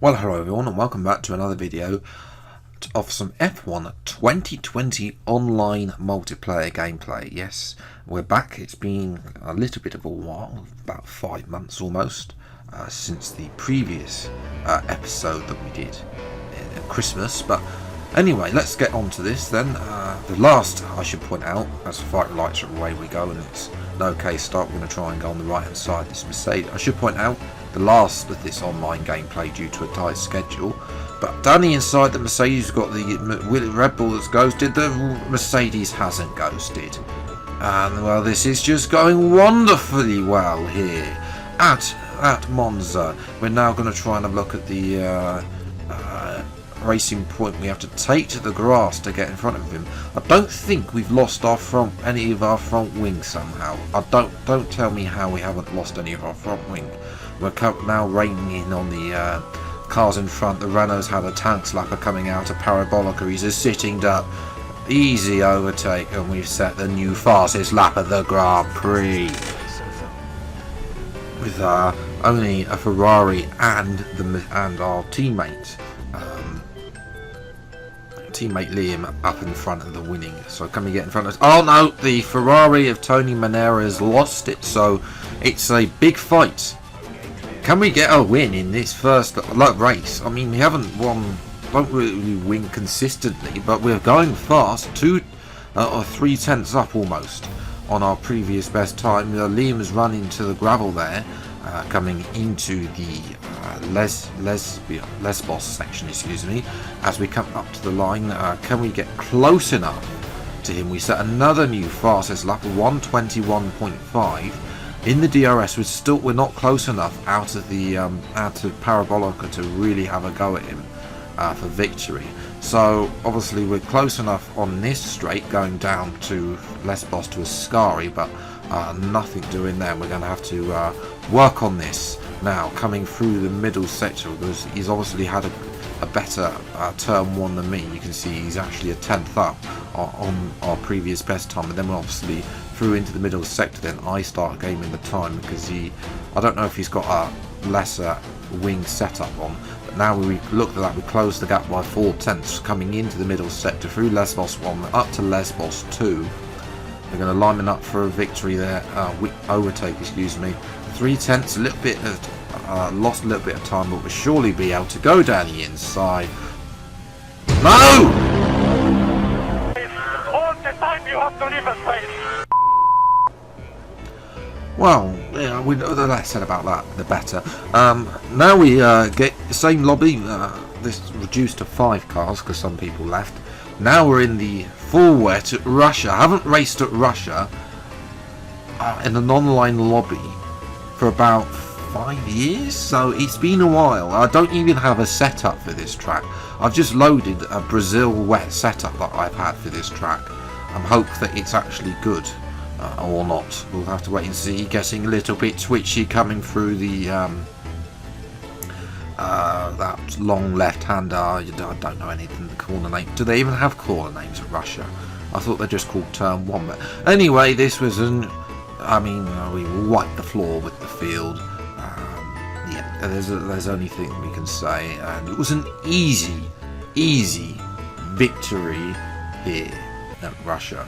Well, hello everyone and welcome back to another video of some F1 2020 online multiplayer gameplay. Yes, we're back. It's been a little bit of a while, about 5 months almost, since the previous episode that we did at Christmas. But anyway, let's get on to this then. The last, I should point out, as fight lights are away we go and it's an okay start. We're going to try and go on the right hand side of this Mercedes. I should point out the last of this online gameplay due to a tight schedule, but down the inside the Mercedes got the Red Bull that's ghosted. The Mercedes hasn't ghosted, and well, this is just going wonderfully well here at Monza. We're now going to try and look at the racing point we have to take to the grass to get in front of him. I don't think we've lost any of our front wing somehow. Don't tell me how we haven't lost any of our front wing. We're now reining in on the cars in front. The Renault's had a tank slapper coming out of Parabolica. He's a sitting duck. Easy overtake, and we've set the new fastest lap of the Grand Prix with only a Ferrari and our teammate Liam up in front of the winning. So can we get in front of us? Oh no, the Ferrari of Tony Manero has lost it, so it's a big fight. Can we get a win in this first race? I mean, we haven't won, don't really win consistently, but we're going fast, 2 or 3 tenths up almost on our previous best time. Liam's run into the gravel there, coming into the Lesbos section, excuse me, as we come up to the line. Can we get close enough to him? We set another new fastest lap of 1:21.5. in the DRS. We're not close enough out of Parabolica to really have a go at him for victory. So obviously we're close enough on this straight going down to Lesbos to Ascari, but nothing doing there. We're going to have to work on this now coming through the middle sector, because he's obviously had a better turn 1 than me. You can see he's actually a 10th up on our previous best time, but then we're obviously through into the middle sector. Then I start gaining the time because I don't know if he's got a lesser wing setup on, but now we look at that, we close the gap by 4 tenths coming into the middle sector through Lesbos 1 up to Lesbos 2. We're going to line him up for a victory there, overtake, excuse me. 3 tenths, a little bit of lost a little bit of time, but we'll surely be able to go down the inside. No! All the time you have to leave a space. Well, yeah, the less said about that, the better. Now we get the same lobby. This reduced to 5 cars because some people left. Now we're in the full wet at Russia. I haven't raced at Russia in an online lobby for about 5 years, so it's been a while. I don't even have a setup for this track. I've just loaded a Brazil wet setup that I've had for this track. I'm hope that it's actually good. Or not. We'll have to wait and see. Getting a little bit twitchy coming through the that long left-hander. I don't know anything of the corner name. Do they even have corner names at Russia? I thought they're just called turn 1. But anyway, this was we wiped the floor with the field. Yeah, there's only thing we can say, and it was an easy victory here at Russia.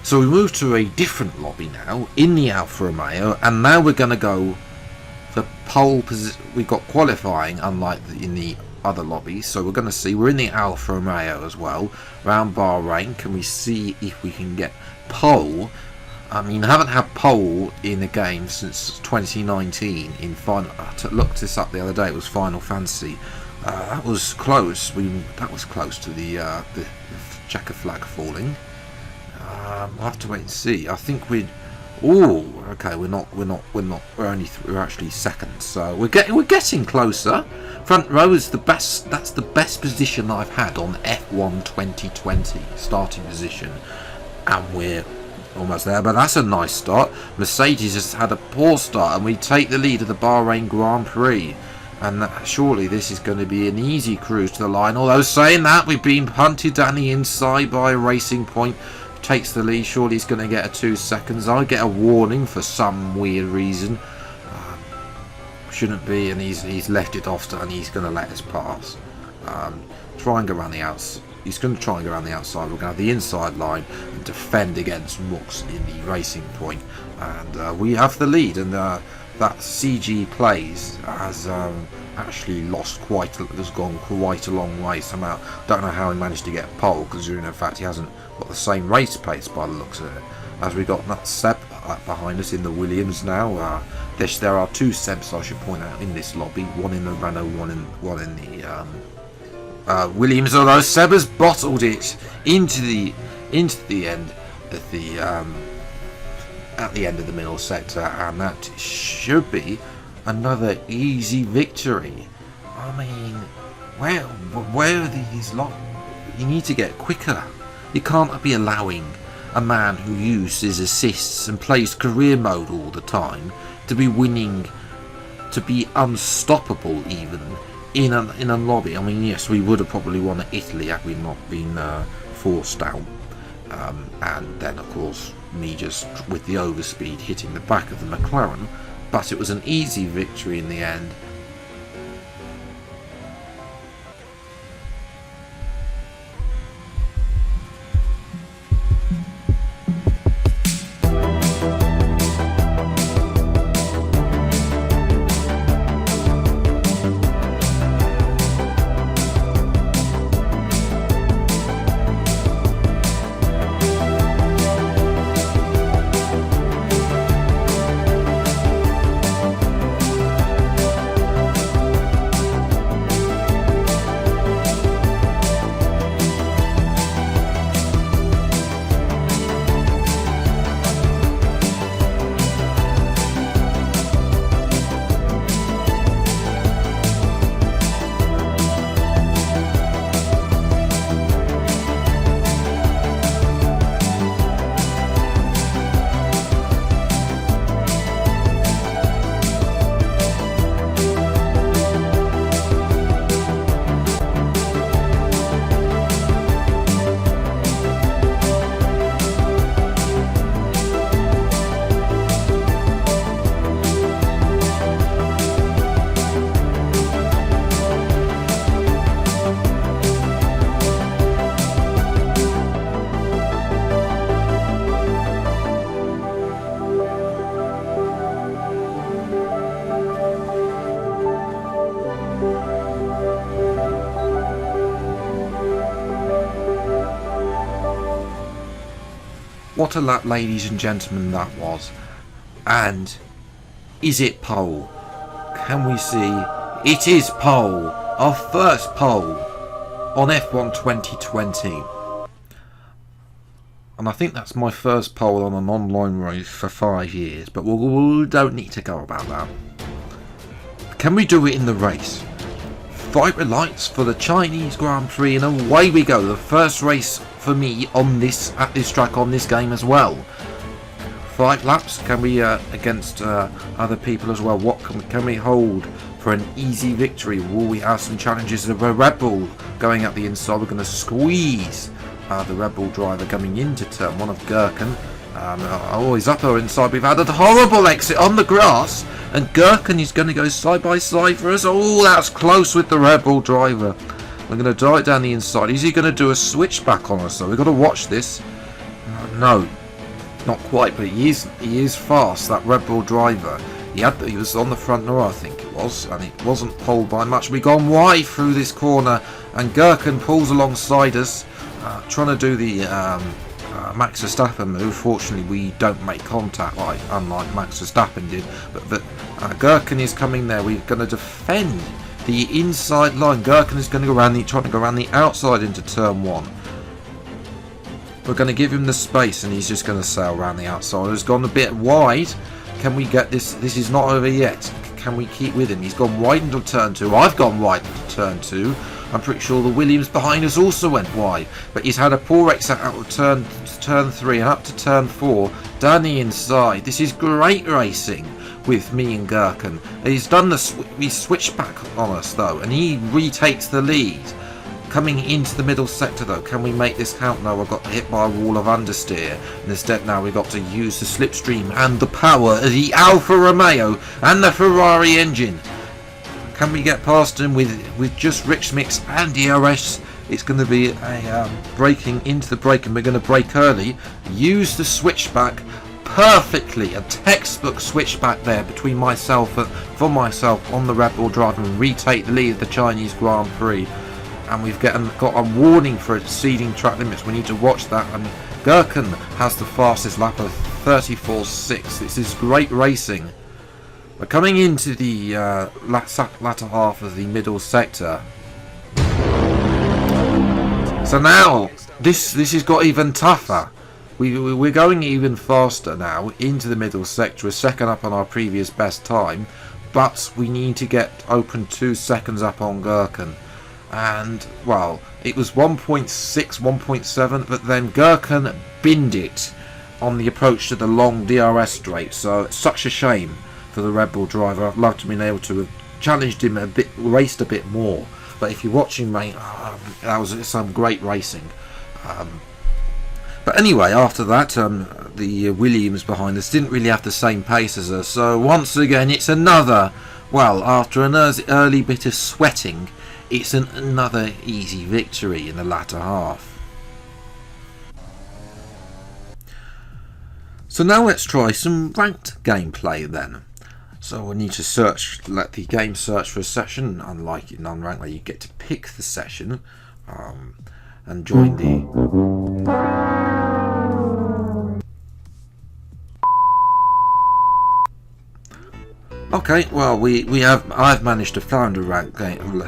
So we move to a different lobby now in the Alfa Romeo, and now we're going to go for pole position. We've got qualifying, unlike in the other lobbies. So we're going to see, we're in the Alfa Romeo as well, around Bahrain. Can we see if we can get pole? I mean, I haven't had pole in a game since 2019 in Final. I looked this up the other day. It was Final Fantasy. That was close. That was close to the checker flag falling. We'll have to wait and see. I think we'd. Oh, okay. We're actually second. So we're getting closer. Front row is the best. That's the best position I've had on F1 2020 starting position, and we're almost there. But that's a nice start. Mercedes has had a poor start, and we take the lead of the Bahrain Grand Prix. And surely this is going to be an easy cruise to the line. Although saying that, we've been punted down the inside by Racing Point. Takes the lead. Surely he's going to get a 2 seconds. I get a warning for some weird reason. shouldn't be, and he's left it off, and he's going to let us pass. Try and go around the outside. He's going to try and go around the outside. We're going to have the inside line and defend against Mux in the racing point, and we have the lead. And that CG Plays has actually has gone quite a long way somehow. Don't know how he managed to get pole, considering in fact he hasn't got the same race pace by the looks of it. As we got that Seb behind us in the Williams now. There are two Sebs, I should point out, in this lobby. One in the Renault, one in the Williams. Although Seb has bottled it into the end of the at the end of the middle sector, and that should be another easy victory. I mean, where are these lot? You need to get quicker. You can't be allowing a man who uses assists and plays career mode all the time to be winning, to be unstoppable even in a lobby. I mean, yes, we would have probably won at Italy had we not been forced out, and then of course me just with the overspeed hitting the back of the McLaren, but it was an easy victory in the end. What a lap, ladies and gentlemen, that was. And is it pole? Can we see? It is pole. Our first pole on F1 2020. And I think that's my first pole on an online race for 5 years. But we don't need to go about that. Can we do it in the race? Viper lights for the Chinese Grand Prix, and away we go. The first race for me on this at this track on this game as well. 5 laps. Can we against other people as well? What can we hold for an easy victory? Will we have some challenges of a Red Bull going up the inside? We're going to squeeze the Red Bull driver coming into turn 1 of Gherkin. Always up or inside. We've had a horrible exit on the grass, and Gherkin is going to go side by side for us. Oh, that's close with the Red Bull driver. We're going to drive down the inside. Is he going to do a switchback on us? So we've got to watch this. No, not quite, but he is fast. That Red Bull driver. He was on the front row, I think it was, and it wasn't pulled by much. We've gone wide through this corner, and Gherkin pulls alongside us, trying to do the Max Verstappen move. Fortunately, we don't make contact, unlike Max Verstappen did. But Gherkin is coming there. We're going to defend the inside line. Gherkin is going to go around trying to go around the outside into turn 1. We're going to give him the space, and he's just going to sail around the outside. He's gone a bit wide. Can we get this? This is not over yet. Can we keep with him? He's gone wide into turn 2. I've gone wide into turn 2. I'm pretty sure the Williams behind us also went wide, but he's had a poor exit out of turn 3 and up to turn 4 down the inside. This is great racing with me and Gherkin. He's done he switched back on us though, and he retakes the lead. Coming into the middle sector though, can we make this count? No, I got hit by a wall of understeer. And instead now we've got to use the slipstream and the power of the Alfa Romeo and the Ferrari engine. Can we get past him with just Rich Mix and DRS? It's going to be a braking into the brake, and we're going to brake early. Use the switchback perfectly, a textbook switchback there between myself on the Red Bull drive and retake the lead of the Chinese Grand Prix. And we've got a warning for exceeding track limits. We need to watch that. And Gherkin has the fastest lap of 34.6. This is great racing. We're coming into the latter half of the middle sector. So now this has got even tougher. We're going even faster now into the middle sector. We're second up on our previous best time, but we need to get open 2 seconds up on Gherkin. And well, it was 1.6, 1.7, but then Gherkin binned it on the approach to the long DRS straight. So it's such a shame for the Red Bull driver. I'd love to have been able to have challenged him a bit, raced a bit more. But if you're watching, mate, that was some great racing. But anyway, after that, the Williams behind us didn't really have the same pace as us. So once again, it's another, well, after an early bit of sweating, it's another easy victory in the latter half. So now let's try some ranked gameplay then. So we need to let the game search for a session. Unlike in non-ranked, where you get to pick the session and join the... Okay, well, I've managed to find a ranked game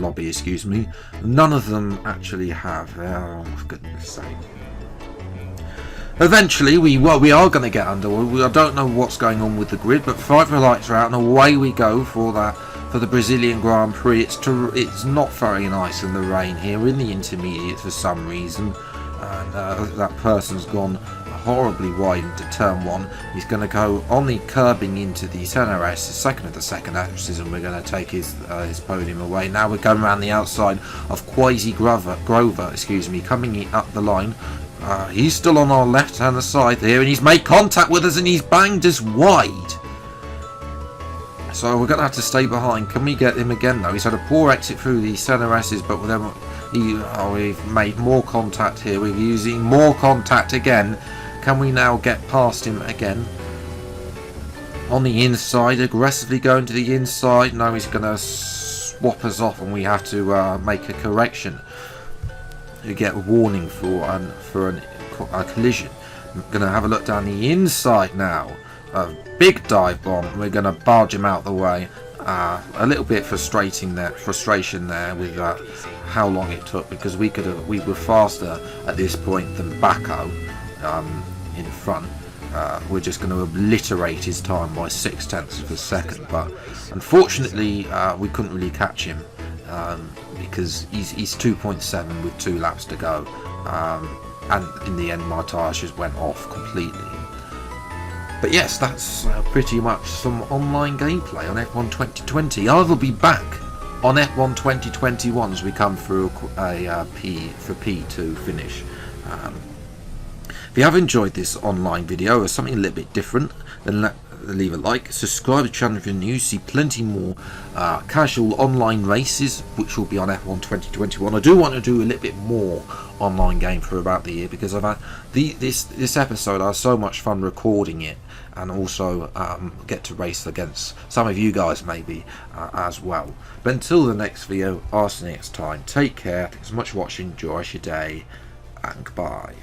lobby, excuse me. None of them actually have. Oh, for goodness sake. Eventually, we are going to get underway. I don't know what's going on with the grid, but 5 lights are out, and away we go for the Brazilian Grand Prix. It's not very nice in the rain here. We're in the intermediates for some reason, and that person's gone horribly wide into turn 1. He's going to go on the curbing into the center S, the second of the second axis, and we're going to take his podium away. Now we're going around the outside of Quasi Grover, coming up the line. He's still on our left hand side here, and he's made contact with us, and he's banged us wide. So we're going to have to stay behind. Can we get him again though? He's had a poor exit through the center S's, but then we've made more contact here. We're using more contact again. Can we now get past him again? On the inside, aggressively going to the inside. No, he's going to swap us off, and we have to make a correction. You get a warning for a collision. I'm going to have a look down the inside now. A big dive bomb. We're going to barge him out the way. A little bit frustration there with how long it took, because we were faster at this point than Baco in front. We're just going to obliterate his time by 0.6 of a second, but unfortunately we couldn't really catch him because he's 2.7 with 2 laps to go, and in the end my tyres just went off completely. But yes, that's pretty much some online gameplay on F1 2020. I will be back on F1 2021 as we come through a P2 finish. If you have enjoyed this online video or something a little bit different, then leave a like, subscribe to the channel if you're new. See plenty more casual online races which will be on F1 2021. I do want to do a little bit more online game for about the year, because I've had this episode. I had so much fun recording it, and also get to race against some of you guys maybe as well. But until the next video, see you next time. Take care. Thanks so much for watching. Enjoy your day, and goodbye.